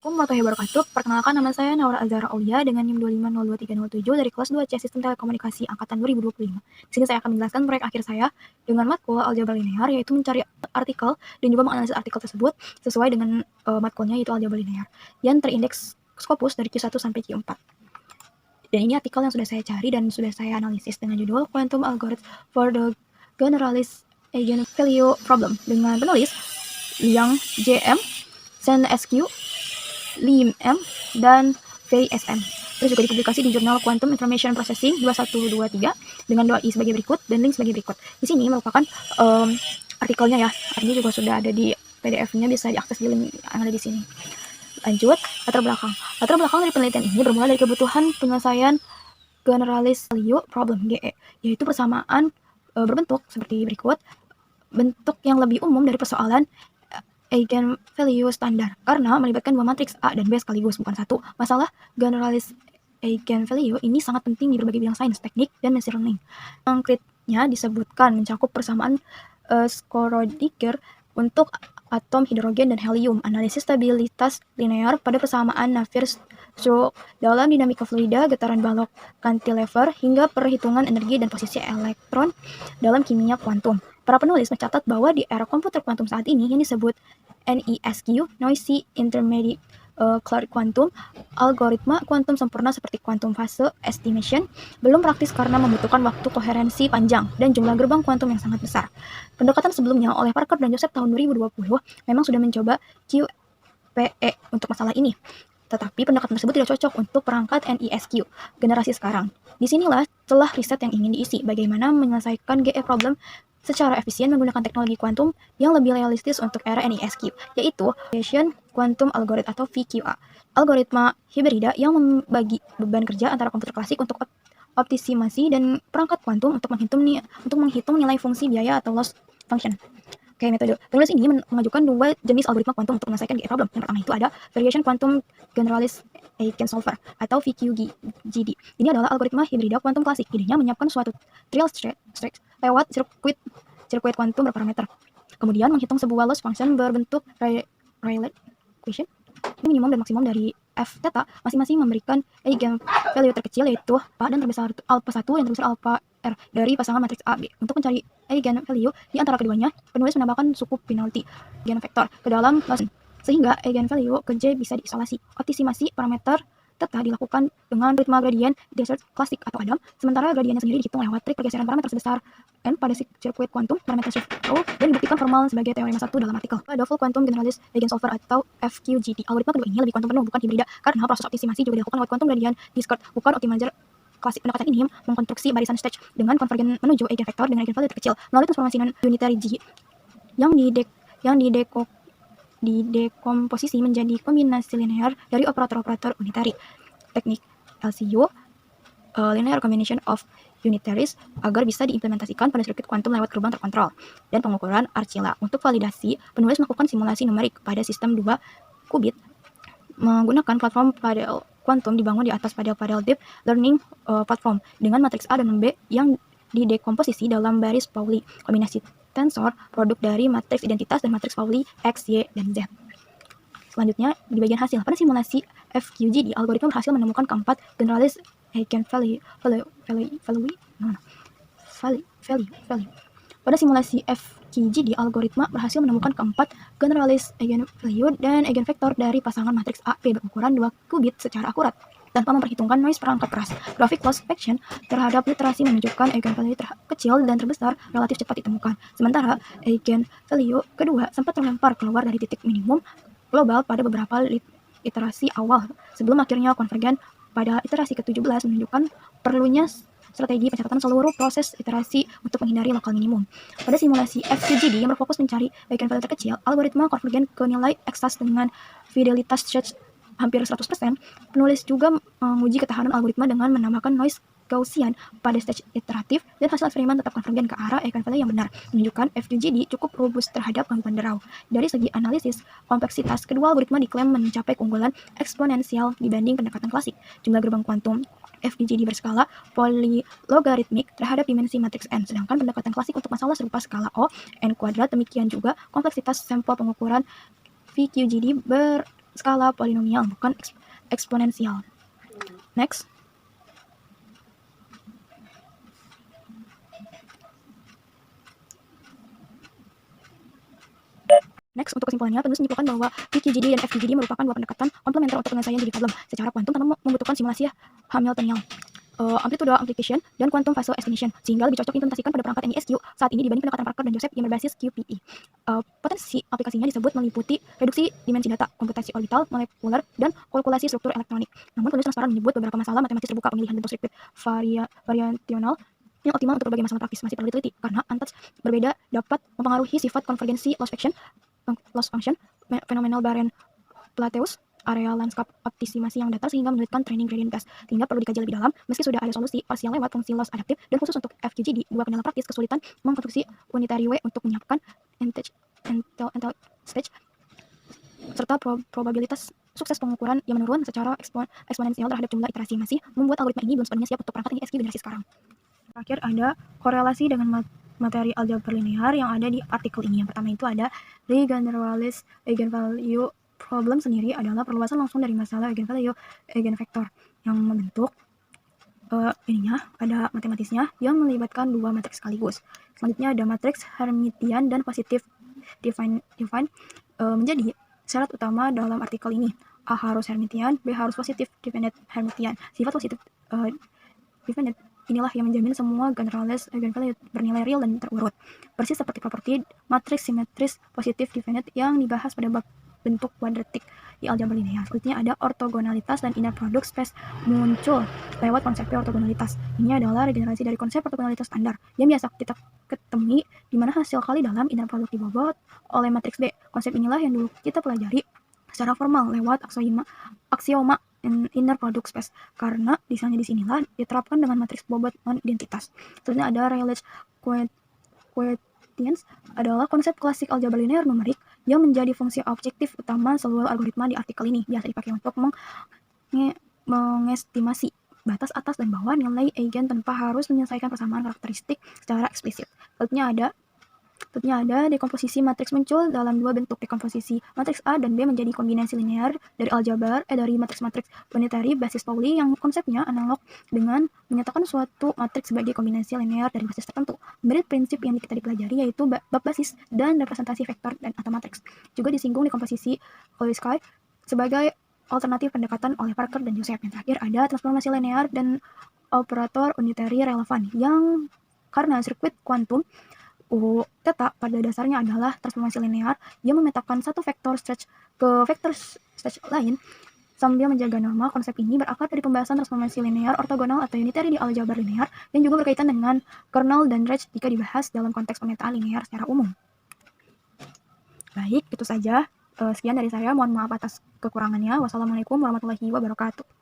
Warahmatullahi wabarakatuh. Perkenalkan, nama saya Naura Azhara Aulia dengan NIM 2502307 dari kelas 2 C Sistem Telekomunikasi angkatan 2025. Di sini saya akan menjelaskan proyek akhir saya dengan matkul aljabar linear, yaitu mencari artikel dan juga menganalisis artikel tersebut sesuai dengan matkulnya, yaitu aljabar linear yang terindeks Scopus dari Q1 sampai Q4. Dan ini artikel yang sudah saya cari dan sudah saya analisis dengan judul Quantum Algorithm for the Generalized Eigenvalue Problem dengan penulis Liang JM, Sen SQ, Lim M, dan VSM. Terus juga dipublikasi di jurnal Quantum Information Processing 2123 dengan doi sebagai berikut dan link sebagai berikut. Di sini merupakan artikelnya ya. Ini juga sudah ada di PDF-nya, bisa diakses di link yang ada di sini. Lanjut, latar belakang. Latar belakang dari penelitian ini bermula dari kebutuhan penyelesaian Generalized Value Problem GE, yaitu persamaan berbentuk seperti berikut. Bentuk yang lebih umum dari persoalan eigenvalue standar karena melibatkan dua matriks A dan B sekaligus, bukan satu. Masalah generalized eigenvalue ini sangat penting di berbagai bidang sains, teknik, dan machine learning. Konkretnya disebutkan mencakup persamaan Schrödinger untuk atom hidrogen dan helium, analisis stabilitas linear pada persamaan Navier-Stokes dalam dinamika fluida, getaran balok cantilever, hingga perhitungan energi dan posisi elektron dalam kimia kuantum. Para penulis mencatat bahwa di era komputer kuantum saat ini yang disebut NISQ, Noisy Intermediate Cloud Quantum, algoritma kuantum sempurna seperti quantum phase estimation belum praktis karena membutuhkan waktu koherensi panjang dan jumlah gerbang kuantum yang sangat besar. Pendekatan sebelumnya oleh Parker dan Joseph tahun 2020 memang sudah mencoba QPE untuk masalah ini. Tetapi pendekatan tersebut tidak cocok untuk perangkat NISQ generasi sekarang. Disinilah celah riset yang ingin diisi, bagaimana menyelesaikan GE problem secara efisien menggunakan teknologi kuantum yang lebih realistis untuk era NISQ, yaitu Variation Quantum Algorithm atau VQA, algoritma hibrida yang membagi beban kerja antara komputer klasik untuk optimasi dan perangkat kuantum untuk menghitung nilai fungsi biaya atau loss function. Oke, metode. Penulis ini mengajukan dua jenis algoritma kuantum untuk menyelesaikan GE problem. Yang pertama itu ada Variation Quantum Generalized Eigensolver atau VQGD. Ini adalah algoritma hibrida kuantum klasik. Idenya menyiapkan suatu trial stretch lewat sirkuit kuantum berparameter. Kemudian menghitung sebuah loss function berbentuk Rayleigh equation. Minimum dan maksimum dari f theta masing-masing memberikan eigenvalue terkecil yaitu alpha dan terbesar alpha 1 dan terbesar alpha r dari pasangan matriks A, B. Untuk mencari eigenvalue di antara keduanya, penulis menambahkan suku penalti eigenvektor ke dalam loss sehingga eigenvalue ke J bisa diisolasi. Optimasi parameter theta dilakukan dengan ritme gradient descent klasik atau Adam, sementara gradiennya sendiri dihitung lewat trik pergeseran parameter sebesar n pada sirkuit kuantum parameter shift rule dan dibuktikan formal sebagai teorema 1 dalam artikel Double Quantum Generalized Eigensolver atau FQGD. Algoritma kedua ini lebih kuantum penuh, bukan hibrida, karena proses optimasi juga dilakukan lewat kuantum gradient descent, bukan optimizer klasik. Pendekatan ini mengkonstruksi barisan stage dengan konvergen menuju eigenvektor dengan eigenvalue terkecil melalui transformasi non-unitary G yang didekomposisi menjadi kombinasi linear dari operator-operator unitary. Teknik LCU, Linear Combination of Unitaries, agar bisa diimplementasikan pada sirkuit kuantum lewat gerbang terkontrol. Dan pengukuran Archila. Untuk validasi, penulis melakukan simulasi numerik pada sistem 2 qubit menggunakan platform Padel kuantum dibangun di atas Padel Deep Learning Platform dengan matriks A dan B yang didekomposisi dalam baris Pauli, kombinasi tensor produk dari matriks identitas dan matriks Pauli X, Y, dan Z. Selanjutnya, di bagian hasil, pada simulasi FQGD, algoritma berhasil menemukan keempat generalized eigenvalue. Pada simulasi FQGD, algoritma berhasil menemukan keempat generalized eigenvalue dan eigenvektor dari pasangan matriks A, B berukuran 2 qubit secara akurat tanpa memperhitungkan noise perangkat keras. Grafik loss function terhadap literasi menunjukkan eigenvalue kecil dan terbesar relatif cepat ditemukan. Sementara eigenvalue kedua sempat terlempar keluar dari titik minimum global pada beberapa iterasi awal sebelum akhirnya konvergen pada iterasi ke-17 menunjukkan perlunya strategi pencatatan seluruh proses iterasi untuk menghindari lokal minimum. Pada simulasi FQGD yang berfokus mencari eigenvalue terkecil, algoritma konvergen ke nilai eksas dengan fidelitas stretch hampir 100%. Penulis juga menguji ketahanan algoritma dengan menambahkan noise Gaussian pada stage iteratif dan hasil eksperimen tetap konvergen ke arah eigenvalue yang benar, menunjukkan FQGD cukup robust terhadap gangguan derau. Dari segi analisis kompleksitas, kedua algoritma diklaim mencapai keunggulan eksponensial dibanding pendekatan klasik. Jumlah gerbang kuantum FQGD berskala polylogaritmik terhadap dimensi matriks N, sedangkan pendekatan klasik untuk masalah serupa skala O, N kuadrat. Demikian juga kompleksitas sampel pengukuran VQGD skala polinomial, bukan eksponensial. Next. Next, untuk kesimpulannya, penulis menyimpulkan bahwa PQGD dan FQGD merupakan dua pendekatan komplementer untuk penyelesaian jadi problem secara kuantum tanpa membutuhkan simulasi Hamiltonian, amplitude amplification, dan quantum phase estimation, sehingga lebih cocok implementasikan pada perangkat NISQ saat ini dibanding pendekatan Parker dan Joseph yang berbasis QPE. Potensi aplikasinya disebut meliputi reduksi dimensi data, komputasi orbital, molekuler, dan kalkulasi struktur elektronik. Namun penulis transparan menyebut beberapa masalah matematis terbuka pemilihan bentuk sirkuit variasional yang optimal untuk berbagai masalah praktis masih perlu diteliti karena antas berbeda dapat mempengaruhi sifat konvergensi loss function, fenomenal Barren-Plateaus, area lanskap optimasi yang datar sehingga menyulitkan training gradient test, sehingga perlu dikaji lebih dalam meski sudah ada solusi parsial lewat fungsi loss adaptif dan khusus untuk FQGD. Dua kendala praktis kesulitan mengkonstruksi unitary way untuk menyiapkan entangled stage serta probabilitas sukses pengukuran yang menurun secara eksponensial terhadap jumlah iterasi masih membuat algoritma ini belum sepenuhnya siap untuk perangkat NISQ generasi sekarang. Terakhir ada korelasi dengan materi aljabar linear yang ada di artikel ini. Yang pertama itu ada the generalized eigenvalue problem sendiri adalah perluasan langsung dari masalah eigenvalue eigenvektor yang membentuk ininya ada matematisnya yang melibatkan dua matriks sekaligus. Selanjutnya ada matriks Hermitian dan positif define menjadi syarat utama dalam artikel ini. A harus Hermitian, B harus positif definite Hermitian. Sifat positif definite inilah yang menjamin semua generalized eigenvalue bernilai real dan terurut, persis seperti properti matriks simetris positif definite yang dibahas pada bab bentuk kuadratik di aljabar linear. Selanjutnya ada ortogonalitas dan inner product space muncul lewat konsep ortogonalitas. Ini adalah regenerasi dari konsep ortogonalitas standar yang biasa kita ketemui di mana hasil kali dalam inner product dibobot oleh matriks B. Konsep inilah yang dulu kita pelajari secara formal lewat aksioma inner product space karena misalnya di sinilah diterapkan dengan matriks bobot non-identitas. Selanjutnya ada Rayleigh quotients adalah konsep klasik aljabar linear numerik yang menjadi fungsi objektif utama seluruh algoritma di artikel ini. Biasa dipakai untuk mengestimasi batas atas dan bawah nilai eigen tanpa harus menyelesaikan persamaan karakteristik secara eksplisit. Selanjutnya ada dekomposisi matriks muncul dalam dua bentuk, dekomposisi matriks A dan B menjadi kombinasi linear dari dari matriks-matriks unitary basis Pauli yang konsepnya analog dengan menyatakan suatu matriks sebagai kombinasi linear dari basis tertentu. Mirip prinsip yang kita dipelajari yaitu bab basis dan representasi vektor dan atau matriks. Juga disinggung dekomposisi Kolesky sebagai alternatif pendekatan oleh Parker dan Joseph. Yang terakhir ada transformasi linear dan operator unitary relevan yang karena sirkuit kuantum theta pada dasarnya adalah transformasi linear yang memetakan satu vektor stretch ke vektor stretch lain sambil menjaga norma. Konsep ini berakar dari pembahasan transformasi linear ortogonal atau unitary di aljabar linear yang juga berkaitan dengan kernel dan range jika dibahas dalam konteks pemetaan linear secara umum. Baik, itu saja. Sekian dari saya. Mohon maaf atas kekurangannya. Wassalamualaikum warahmatullahi wabarakatuh.